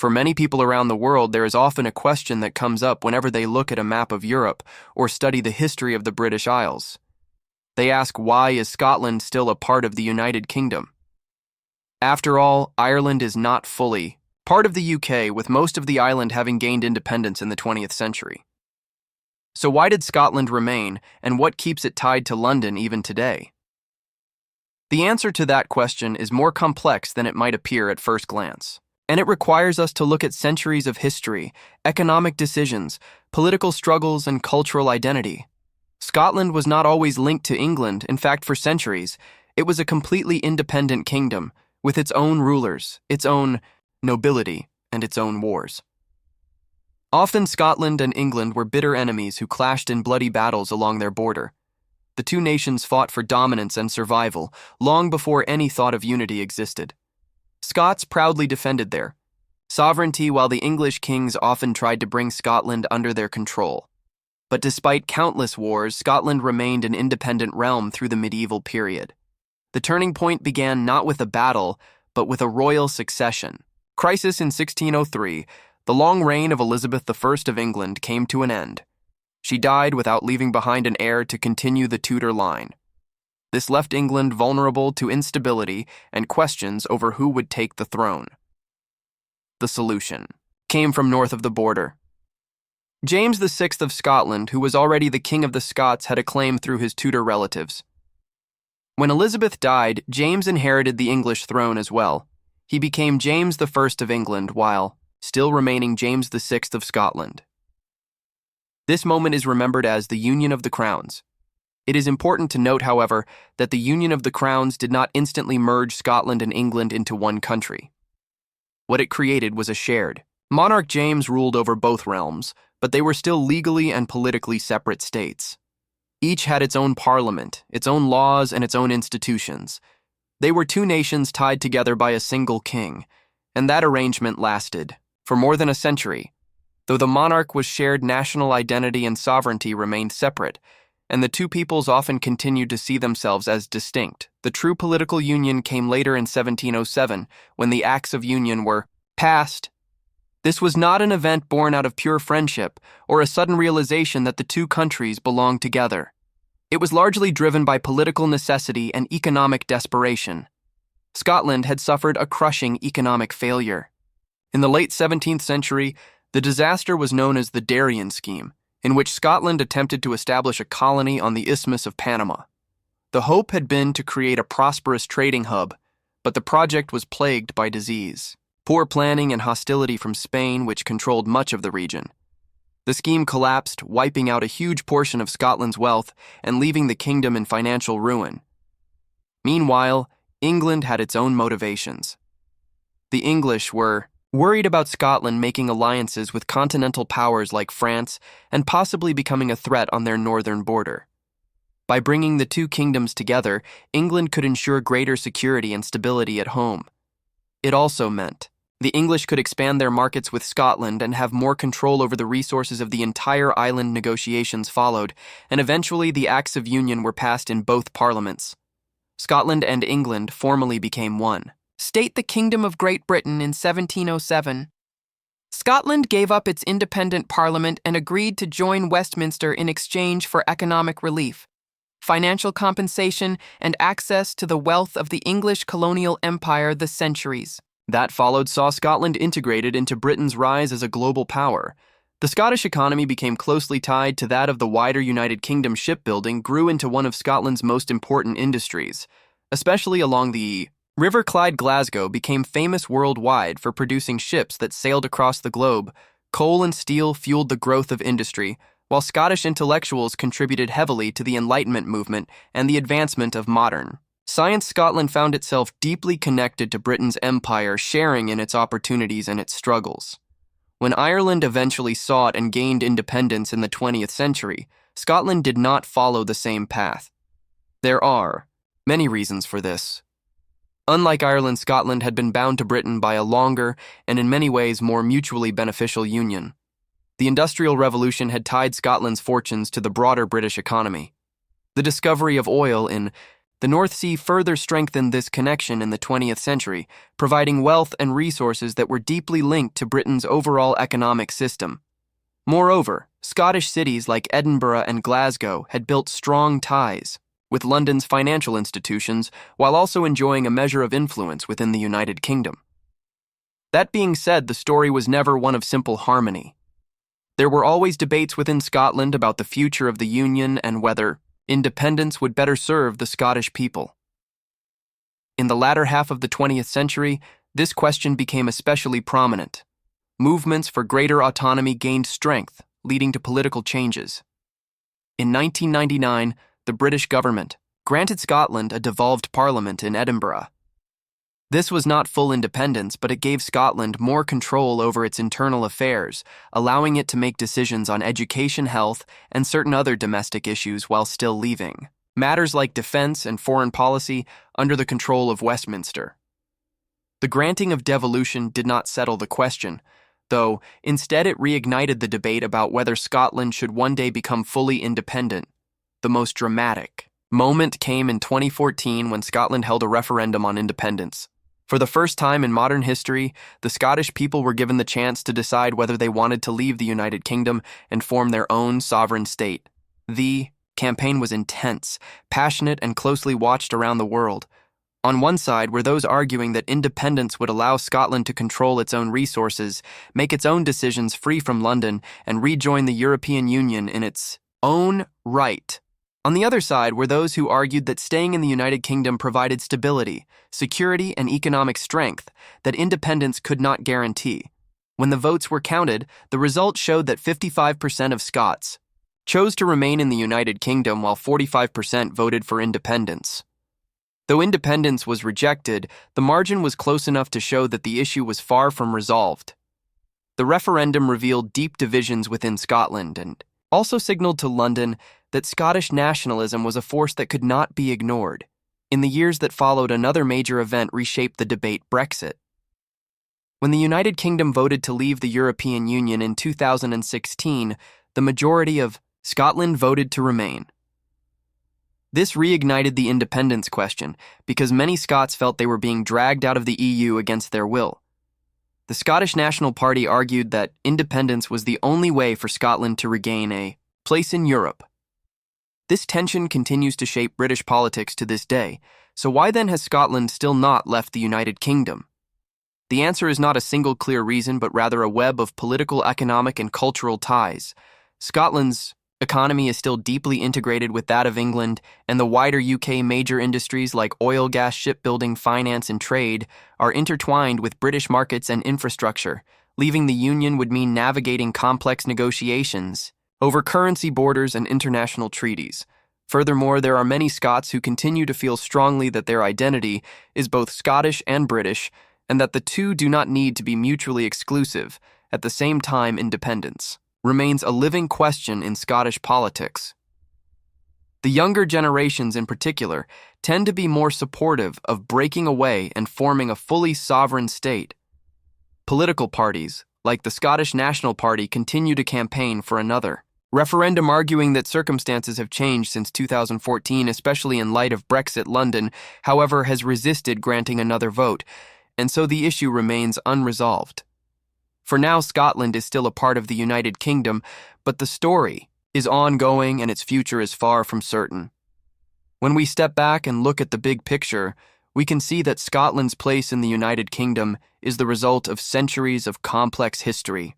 For many people around the world, there is often a question that comes up whenever they look at a map of Europe or study the history of the British Isles. They ask, why is Scotland still a part of the United Kingdom? After all, Ireland is not fully part of the UK, with most of the island having gained independence in the 20th century. So why did Scotland remain, and what keeps it tied to London even today? The answer to that question is more complex than it might appear at first glance, and it requires us to look at centuries of history, economic decisions, political struggles, and cultural identity. Scotland was not always linked to England. In fact, for centuries, it was a completely independent kingdom, with its own rulers, its own nobility, and its own wars. Often Scotland and England were bitter enemies who clashed in bloody battles along their border. The two nations fought for dominance and survival long before any thought of unity existed. Scots proudly defended their sovereignty, while the English kings often tried to bring Scotland under their control. But despite countless wars, Scotland remained an independent realm through the medieval period. The turning point began not with a battle, but with a royal succession. Crisis in 1603, the long reign of Elizabeth I of England came to an end. She died without leaving behind an heir to continue the Tudor line. This left England vulnerable to instability and questions over who would take the throne. The solution came from north of the border. James VI of Scotland, who was already the King of the Scots, had a claim through his Tudor relatives. When Elizabeth died, James inherited the English throne as well. He became James I of England while still remaining James VI of Scotland. This moment is remembered as the Union of the Crowns. It is important to note, however, that the Union of the Crowns did not instantly merge Scotland and England into one country. What it created was a shared monarch. James ruled over both realms, but they were still legally and politically separate states. Each had its own parliament, its own laws, and its own institutions. They were two nations tied together by a single king, and that arrangement lasted for more than a century. Though the monarch was shared, national identity and sovereignty remained separate, and the two peoples often continued to see themselves as distinct. The true political union came later in 1707, when the Acts of Union were passed. This was not an event born out of pure friendship or a sudden realization that the two countries belonged together. It was largely driven by political necessity and economic desperation. Scotland had suffered a crushing economic failure. In the late 17th century, the disaster was known as the Darien scheme, in which Scotland attempted to establish a colony on the Isthmus of Panama. The hope had been to create a prosperous trading hub, but the project was plagued by disease, poor planning, and hostility from Spain, which controlled much of the region. The scheme collapsed, wiping out a huge portion of Scotland's wealth and leaving the kingdom in financial ruin. Meanwhile, England had its own motivations. The English were worried about Scotland making alliances with continental powers like France and possibly becoming a threat on their northern border. By bringing the two kingdoms together, England could ensure greater security and stability at home. It also meant the English could expand their markets with Scotland and have more control over the resources of the entire island. Negotiations followed, and eventually the Acts of Union were passed in both parliaments. Scotland and England formally became one. State the Kingdom of Great Britain in 1707. Scotland gave up its independent parliament and agreed to join Westminster in exchange for economic relief, financial compensation, and access to the wealth of the English colonial empire. The centuries that followed saw Scotland integrated into Britain's rise as a global power. The Scottish economy became closely tied to that of the wider United Kingdom. Shipbuilding grew into one of Scotland's most important industries, especially along the River Clyde. Glasgow became famous worldwide for producing ships that sailed across the globe. Coal and steel fueled the growth of industry, while Scottish intellectuals contributed heavily to the Enlightenment movement and the advancement of modern science. Scotland found itself deeply connected to Britain's empire, sharing in its opportunities and its struggles. When Ireland eventually sought and gained independence in the 20th century, Scotland did not follow the same path. There are many reasons for this. Unlike Ireland, Scotland had been bound to Britain by a longer and in many ways more mutually beneficial union. The Industrial Revolution had tied Scotland's fortunes to the broader British economy. The discovery of oil in The North Sea further strengthened this connection in the 20th century, providing wealth and resources that were deeply linked to Britain's overall economic system. Moreover, Scottish cities like Edinburgh and Glasgow had built strong ties with London's financial institutions while also enjoying a measure of influence within the United Kingdom. That being said, the story was never one of simple harmony. There were always debates within Scotland about the future of the Union and whether independence would better serve the Scottish people. In the latter half of the 20th century, this question became especially prominent. Movements for greater autonomy gained strength, leading to political changes. In 1999, the British government granted Scotland a devolved parliament in Edinburgh. This was not full independence, but it gave Scotland more control over its internal affairs, allowing it to make decisions on education, health, and certain other domestic issues while still leaving matters like defense and foreign policy under the control of Westminster. The granting of devolution did not settle the question, though instead it reignited the debate about whether Scotland should one day become fully independent. The most dramatic moment came in 2014 when Scotland held a referendum on independence. For the first time in modern history, the Scottish people were given the chance to decide whether they wanted to leave the United Kingdom and form their own sovereign state. The campaign was intense, passionate, and closely watched around the world. On one side were those arguing that independence would allow Scotland to control its own resources, make its own decisions free from London, and rejoin the European Union in its own right. On the other side were those who argued that staying in the United Kingdom provided stability, security, and economic strength that independence could not guarantee. When the votes were counted, the result showed that 55% of Scots chose to remain in the United Kingdom while 45% voted for independence. Though independence was rejected, the margin was close enough to show that the issue was far from resolved. The referendum revealed deep divisions within Scotland and also signaled to London that Scottish nationalism was a force that could not be ignored. In the years that followed, another major event reshaped the debate: Brexit. When the United Kingdom voted to leave the European Union in 2016, the majority of Scotland voted to remain. This reignited the independence question because many Scots felt they were being dragged out of the EU against their will. The Scottish National Party argued that independence was the only way for Scotland to regain a place in Europe. This tension continues to shape British politics to this day, so why then has Scotland still not left the United Kingdom? The answer is not a single clear reason, but rather a web of political, economic, and cultural ties. Scotland's economy is still deeply integrated with that of England, and the wider UK major industries like oil, gas, shipbuilding, finance, and trade are intertwined with British markets and infrastructure. Leaving the Union would mean navigating complex negotiations over currency borders and international treaties. Furthermore, there are many Scots who continue to feel strongly that their identity is both Scottish and British, and that the two do not need to be mutually exclusive. At the same time, independence remains a living question in Scottish politics. The younger generations in particular tend to be more supportive of breaking away and forming a fully sovereign state. Political parties, like the Scottish National Party, continue to campaign for another referendum, arguing that circumstances have changed since 2014, especially in light of Brexit. London, however, has resisted granting another vote, and so the issue remains unresolved. For now, Scotland is still a part of the United Kingdom, but the story is ongoing and its future is far from certain. When we step back and look at the big picture, we can see that Scotland's place in the United Kingdom is the result of centuries of complex history.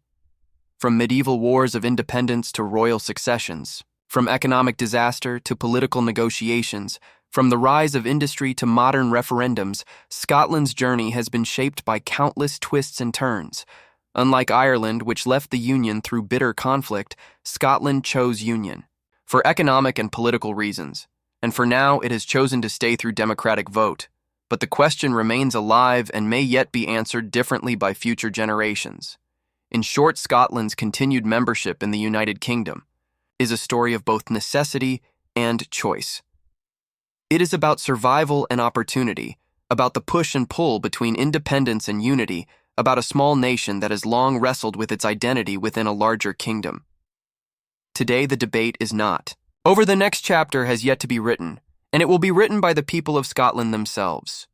From medieval wars of independence to royal successions, from economic disaster to political negotiations, from the rise of industry to modern referendums, Scotland's journey has been shaped by countless twists and turns. Unlike Ireland, which left the Union through bitter conflict, Scotland chose union for economic and political reasons, and for now it has chosen to stay through democratic vote. But the question remains alive and may yet be answered differently by future generations. In short, Scotland's continued membership in the United Kingdom is a story of both necessity and choice. It is about survival and opportunity, about the push and pull between independence and unity, about a small nation that has long wrestled with its identity within a larger kingdom. Today, the debate is not over the next chapter has yet to be written, and it will be written by the people of Scotland themselves.